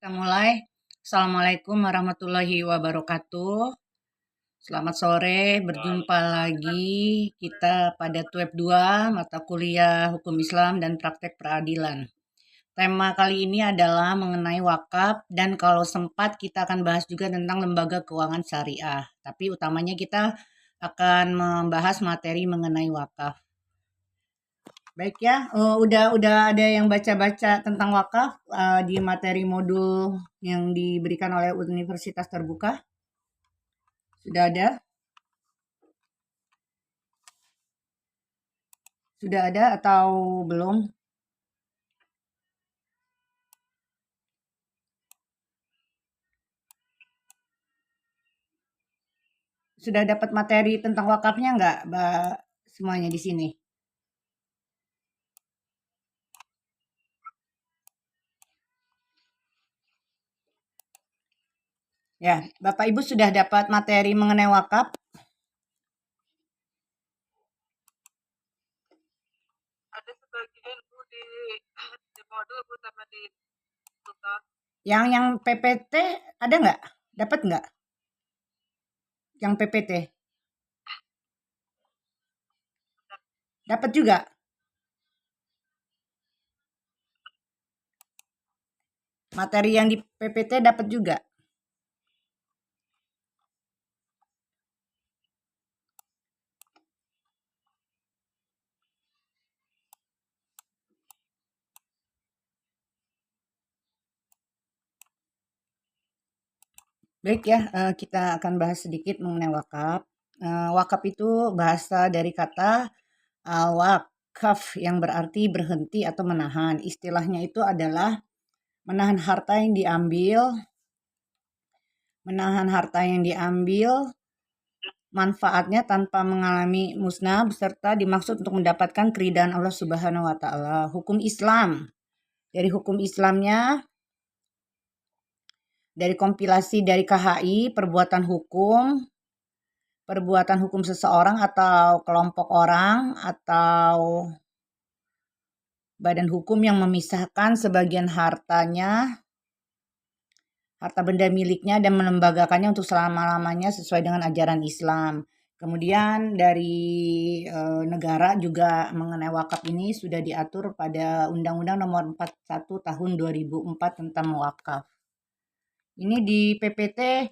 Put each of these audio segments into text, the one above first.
Kita mulai. Assalamualaikum warahmatullahi wabarakatuh. Selamat sore, berjumpa lagi kita pada TWEB 2, mata kuliah Hukum Islam dan Praktek Peradilan. Tema kali ini adalah mengenai wakaf dan kalau sempat kita akan bahas juga tentang lembaga keuangan syariah. Tapi utamanya kita akan membahas materi mengenai wakaf. Baik ya, udah ada yang baca-baca tentang wakaf di materi modul yang diberikan oleh Universitas Terbuka? Sudah ada? Sudah ada atau belum? Sudah dapat materi tentang wakafnya nggak, Mbak, semuanya di sini? Ya, Bapak Ibu sudah dapat materi mengenai wakaf? Ada sebagian Bu di modul Bu sama di tutor. Yang PPT ada nggak? Dapat nggak? Yang PPT? Dapat juga? Materi yang di PPT dapat juga? Baik ya, kita akan bahas sedikit mengenai wakaf. Wakaf itu bahasa dari kata wakaf yang berarti berhenti atau menahan. Istilahnya itu adalah menahan harta yang diambil, manfaatnya tanpa mengalami musnah beserta dimaksud untuk mendapatkan keridhaan Allah Subhanahu wa taala. Hukum Islam. Dari hukum Islamnya dari kompilasi dari KHI, perbuatan hukum seseorang atau kelompok orang atau badan hukum yang memisahkan sebagian hartanya, harta benda miliknya dan melembagakannya untuk selama-lamanya sesuai dengan ajaran Islam. Kemudian dari negara juga mengenai wakaf ini sudah diatur pada Undang-Undang Nomor 41 Tahun 2004 tentang wakaf. Ini di PPT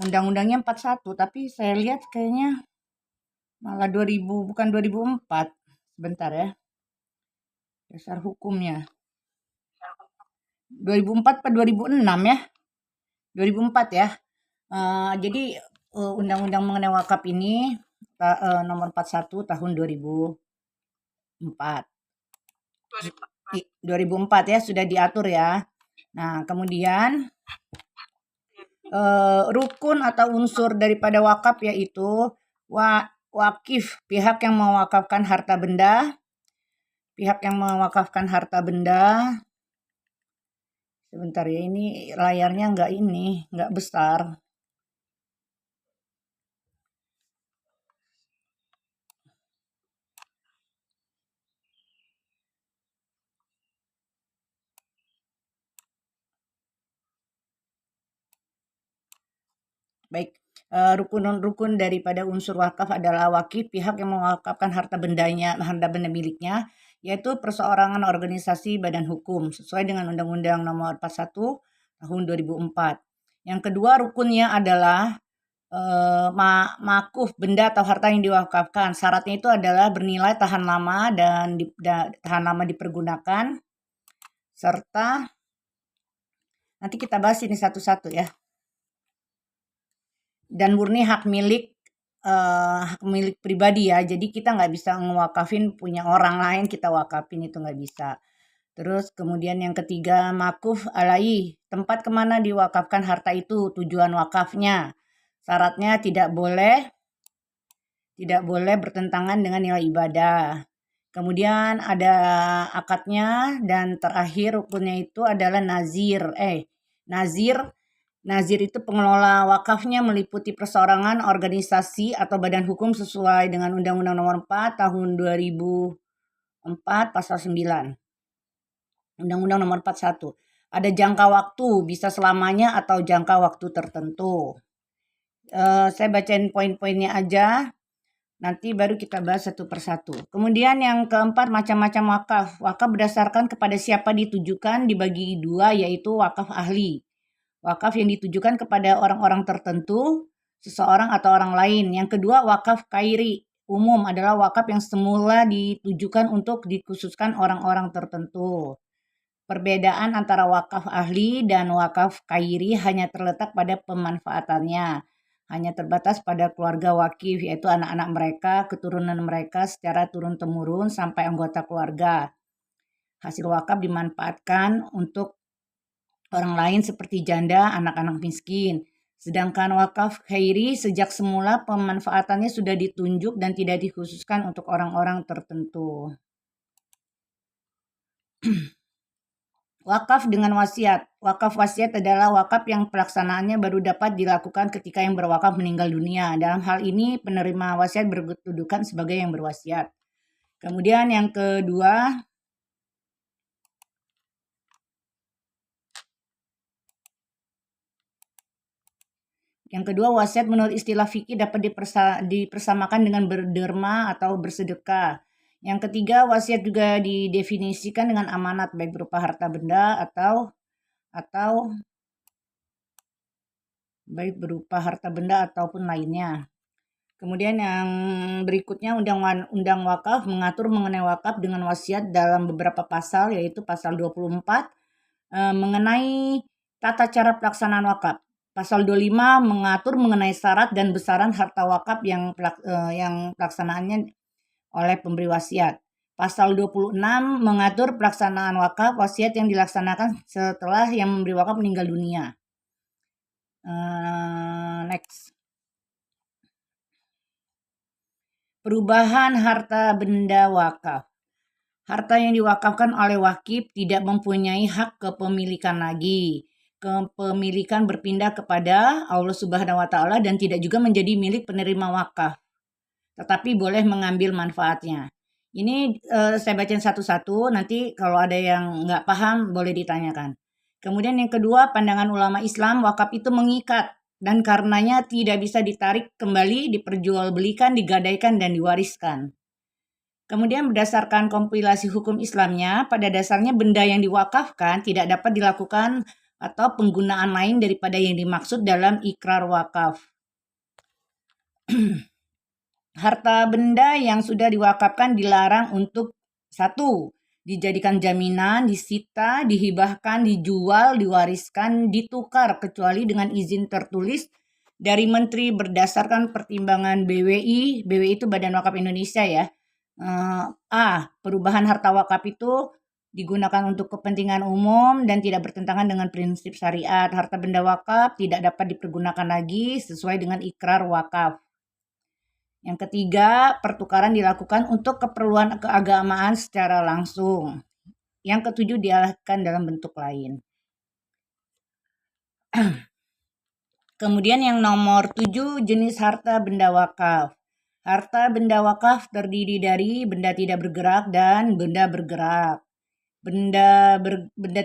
Undang-Undangnya 41, tapi saya lihat kayaknya malah 2000, bukan 2004. Sebentar ya. Dasar hukumnya. 2004 atau 2006 ya? 2004 ya. Jadi undang-undang mengenai wakaf ini nomor 41 tahun 2004. 2004 ya sudah diatur ya. Nah, kemudian rukun atau unsur daripada wakaf yaitu wakif, pihak yang mewakafkan harta benda. Sebentar ya, ini layarnya nggak besar. Baik, rukun daripada unsur wakaf adalah wakif, pihak yang mewakafkan harta benda miliknya, yaitu perseorangan, organisasi, badan hukum, sesuai dengan Undang-Undang Nomor 41 Tahun 2004. Yang kedua rukunnya adalah makuf, benda atau harta yang diwakafkan. Syaratnya itu adalah bernilai tahan lama dan tahan lama dipergunakan, serta nanti kita bahas ini satu-satu ya. Dan murni hak milik pribadi ya. Jadi kita nggak bisa ngewakafin punya orang lain, kita wakafin itu nggak bisa. Terus kemudian yang ketiga makuf alai, tempat kemana diwakafkan harta itu, tujuan wakafnya. Syaratnya tidak boleh bertentangan dengan nilai ibadah. Kemudian ada akadnya dan terakhir rukunnya itu adalah nazir. Nazir itu pengelola wakafnya meliputi perseorangan, organisasi atau badan hukum sesuai dengan Undang-Undang Nomor 4 Tahun 2004 Pasal 9. Undang-Undang Nomor 41. Ada jangka waktu, bisa selamanya atau jangka waktu tertentu. Saya bacain poin-poinnya aja, nanti baru kita bahas satu persatu. Kemudian yang keempat, macam-macam wakaf. Wakaf berdasarkan kepada siapa ditujukan dibagi dua, yaitu wakaf ahli. Wakaf yang ditujukan kepada orang-orang tertentu, seseorang atau orang lain. Yang kedua, wakaf khairi. Umum adalah wakaf yang semula ditujukan untuk dikhususkan orang-orang tertentu. Perbedaan antara wakaf ahli dan wakaf khairi hanya terletak pada pemanfaatannya. Hanya terbatas pada keluarga wakif, yaitu anak-anak mereka, keturunan mereka secara turun-temurun sampai anggota keluarga. Hasil wakaf dimanfaatkan untuk orang lain seperti janda, anak-anak miskin. Sedangkan wakaf khairi sejak semula pemanfaatannya sudah ditunjuk dan tidak dikhususkan untuk orang-orang tertentu. Wakaf dengan wasiat. Wakaf wasiat adalah wakaf yang pelaksanaannya baru dapat dilakukan ketika yang berwakaf meninggal dunia. Dalam hal ini penerima wasiat berkedudukan sebagai yang berwasiat. Kemudian yang kedua, wasiat menurut istilah fikih dapat dipersamakan dengan berderma atau bersedekah. Yang ketiga, wasiat juga didefinisikan dengan amanat baik berupa harta benda atau baik berupa harta benda ataupun lainnya. Kemudian yang berikutnya, Undang Wakaf mengatur mengenai wakaf dengan wasiat dalam beberapa pasal, yaitu pasal 24 mengenai tata cara pelaksanaan wakaf. Pasal 25 mengatur mengenai syarat dan besaran harta wakaf yang pelaksanaannya oleh pemberi wasiat. Pasal 26 mengatur pelaksanaan wakaf wasiat yang dilaksanakan setelah yang memberi wakaf meninggal dunia. Next. Perubahan harta benda wakaf. Harta yang diwakafkan oleh wakif tidak mempunyai hak kepemilikan lagi. Kepemilikan berpindah kepada Allah Subhanahu wa Ta'ala dan tidak juga menjadi milik penerima wakaf, tetapi boleh mengambil manfaatnya. Ini saya bacain satu-satu, nanti kalau ada yang nggak paham boleh ditanyakan. Kemudian yang kedua, pandangan ulama Islam, wakaf itu mengikat dan karenanya tidak bisa ditarik kembali, diperjualbelikan, digadaikan, dan diwariskan. Kemudian berdasarkan kompilasi hukum Islamnya, pada dasarnya benda yang diwakafkan tidak dapat dilakukan atau penggunaan lain daripada yang dimaksud dalam ikrar wakaf. Harta benda yang sudah diwakafkan dilarang untuk 1. Dijadikan jaminan, disita, dihibahkan, dijual, diwariskan, ditukar kecuali dengan izin tertulis dari Menteri berdasarkan pertimbangan BWI. BWI itu Badan Wakaf Indonesia ya. A. Perubahan harta wakaf itu digunakan untuk kepentingan umum dan tidak bertentangan dengan prinsip syariat. Harta benda wakaf tidak dapat dipergunakan lagi sesuai dengan ikrar wakaf. Yang ketiga, pertukaran dilakukan untuk keperluan keagamaan secara langsung. Yang ketujuh, dialihkan dalam bentuk lain. Kemudian yang nomor 7, jenis harta benda wakaf. Harta benda wakaf terdiri dari benda tidak bergerak dan benda bergerak. Benda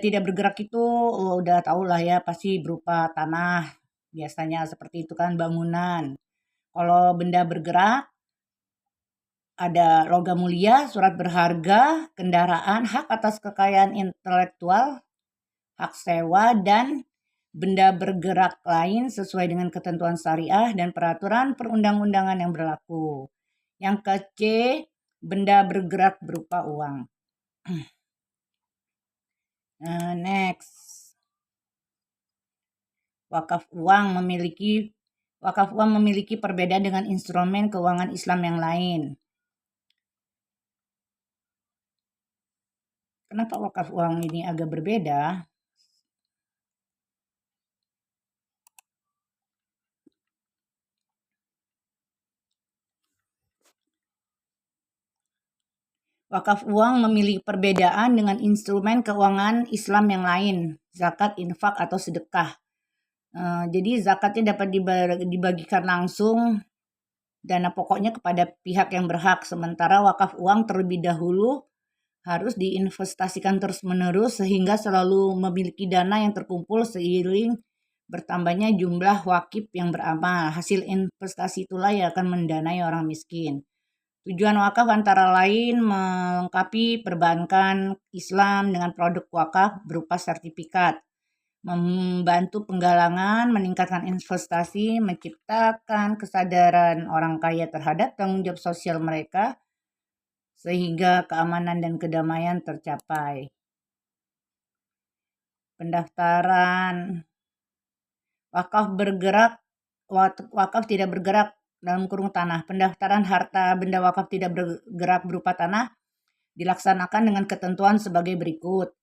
tidak bergerak itu udah tau lah ya, pasti berupa tanah. Biasanya seperti itu kan, bangunan. Kalau benda bergerak, ada logam mulia, surat berharga, kendaraan, hak atas kekayaan intelektual, hak sewa, dan benda bergerak lain sesuai dengan ketentuan syariah dan peraturan perundang-undangan yang berlaku. Yang ke-C, benda bergerak berupa uang. Next. Wakaf uang memiliki perbedaan dengan instrumen keuangan Islam yang lain. Kenapa wakaf uang ini agak berbeda? Wakaf uang memiliki perbedaan dengan instrumen keuangan Islam yang lain, zakat, infak, atau sedekah. Jadi zakatnya dapat dibagikan langsung dana pokoknya kepada pihak yang berhak, sementara wakaf uang terlebih dahulu harus diinvestasikan terus-menerus sehingga selalu memiliki dana yang terkumpul seiring bertambahnya jumlah wakif yang beramal. Hasil investasi itulah yang akan mendanai orang miskin. Tujuan wakaf antara lain melengkapi perbankan Islam dengan produk wakaf berupa sertifikat, membantu penggalangan, meningkatkan investasi, menciptakan kesadaran orang kaya terhadap tanggung jawab sosial mereka, sehingga keamanan dan kedamaian tercapai. Pendaftaran wakaf tidak bergerak dalam kurung tanah. Pendaftaran harta benda wakaf tidak bergerak berupa tanah dilaksanakan dengan ketentuan sebagai berikut.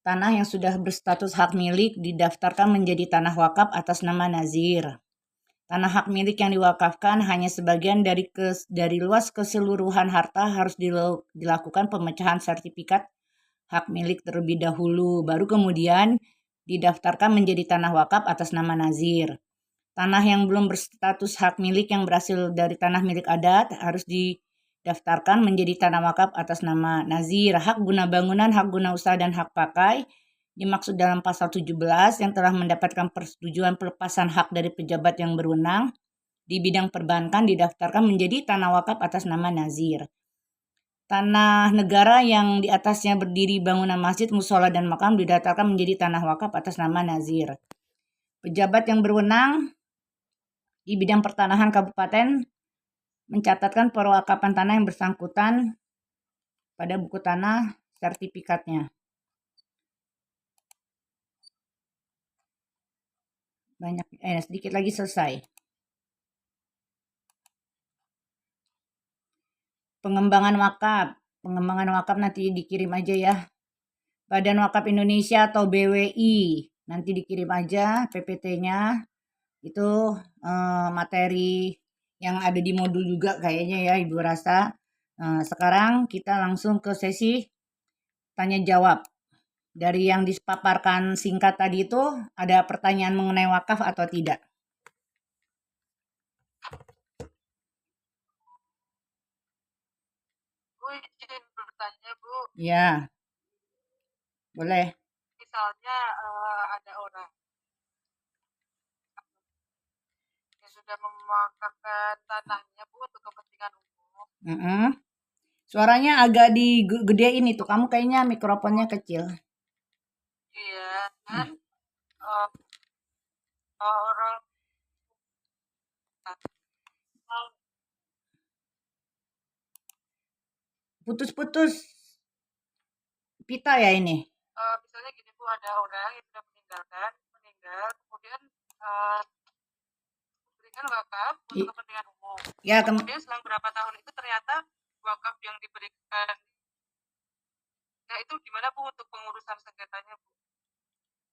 Tanah yang sudah berstatus hak milik didaftarkan menjadi tanah wakaf atas nama nazir. Tanah hak milik yang diwakafkan hanya sebagian dari luas keseluruhan harta harus dilakukan pemecahan sertifikat hak milik terlebih dahulu, baru kemudian didaftarkan menjadi tanah wakaf atas nama nazir. Tanah yang belum berstatus hak milik yang berasal dari tanah milik adat harus daftarkan menjadi tanah wakaf atas nama nazir. Hak guna bangunan, hak guna usaha, dan hak pakai dimaksud dalam pasal 17 yang telah mendapatkan persetujuan pelepasan hak dari pejabat yang berwenang di bidang perbankan didaftarkan menjadi tanah wakaf atas nama nazir. Tanah negara yang di atasnya berdiri bangunan masjid, musola, dan makam didaftarkan menjadi tanah wakaf atas nama nazir. Pejabat yang berwenang di bidang pertanahan kabupaten mencatatkan perwakapan tanah yang bersangkutan pada buku tanah sertifikatnya. Sedikit lagi selesai. Pengembangan wakaf nanti dikirim aja ya. Badan Wakaf Indonesia atau BWI nanti dikirim aja PPT-nya. Itu materi yang ada di modul juga kayaknya ya Ibu rasa. Sekarang kita langsung ke sesi tanya jawab. Dari yang dipaparkan singkat tadi itu ada pertanyaan mengenai wakaf atau tidak? Bu, izin bertanya, Bu. Ya, boleh. Misalnya ada orang yang sudah mewakafkan tanahnya, Bu, untuk kepentingan umum. Suaranya agak digedein itu. Kamu kayaknya mikrofonnya kecil. Iya, kan orang Putus-putus pita ya ini. misalnya gini Bu, ada orang yang sudah meninggal, kemudian diberikan wakaf untuk kepentingan umum. Ya, kemudian selang berapa tahun itu ternyata wakaf yang diberikan itu gimana Bu untuk pengurusan sengketanya Bu?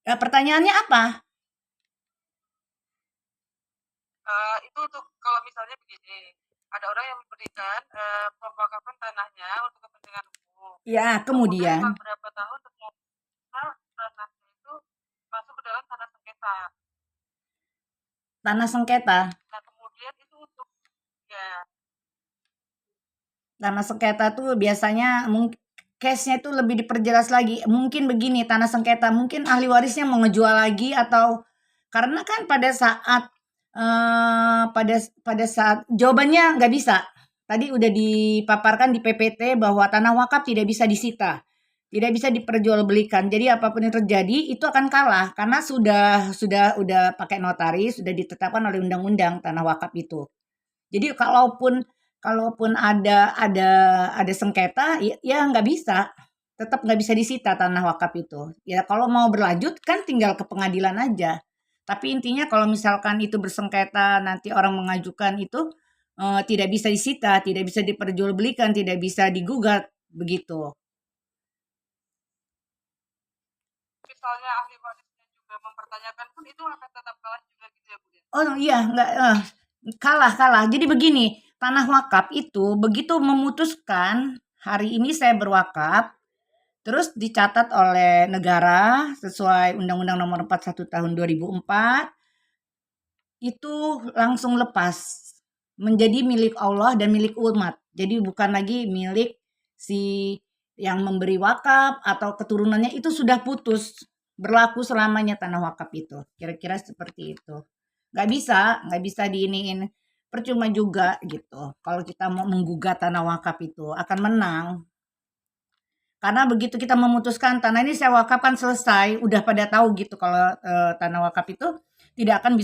Pertanyaannya apa? Itu untuk kalau misalnya begini, ada orang yang memberikan pemwakafan tanahnya untuk kepentingan umum. Ya, kemudian selang berapa tahun ternyata tanahnya itu masuk ke dalam tanah sengketa. Tanah sengketa. Nah, kemudian itu untuk ya. Tanah sengketa tuh biasanya case-nya itu lebih diperjelas lagi. Mungkin begini, tanah sengketa mungkin ahli warisnya mau ngejual lagi atau karena kan pada saat pada saat jawabannya nggak bisa. Tadi udah dipaparkan di PPT bahwa tanah wakaf tidak bisa disita, tidak bisa diperjualbelikan. Jadi apapun yang terjadi itu akan kalah karena udah pakai notaris, sudah ditetapkan oleh undang-undang tanah wakaf itu. Jadi kalaupun ada sengketa ya nggak bisa, tetap nggak bisa disita tanah wakaf itu. Ya kalau mau berlanjut kan tinggal ke pengadilan aja. Tapi intinya kalau misalkan itu bersengketa nanti orang mengajukan itu tidak bisa disita, tidak bisa diperjualbelikan, tidak bisa digugat begitu. Misalnya ahli warisnya juga mempertanyakan pun itu akan tetap kalah juga gitu ya Bu ya? Oh iya, nggak kalah. Jadi begini, tanah wakaf itu begitu memutuskan hari ini saya berwakaf, terus dicatat oleh negara sesuai Undang-Undang Nomor 41 Tahun 2004, itu langsung lepas menjadi milik Allah dan milik umat. Jadi bukan lagi milik si yang memberi wakaf atau keturunannya itu sudah putus, berlaku selamanya tanah wakaf itu. Kira-kira seperti itu. Nggak bisa diiniin. Percuma juga gitu. Kalau kita mau menggugat tanah wakaf itu akan menang. Karena begitu kita memutuskan tanah ini saya wakafkan selesai, udah pada tahu gitu kalau tanah wakaf itu tidak akan bisa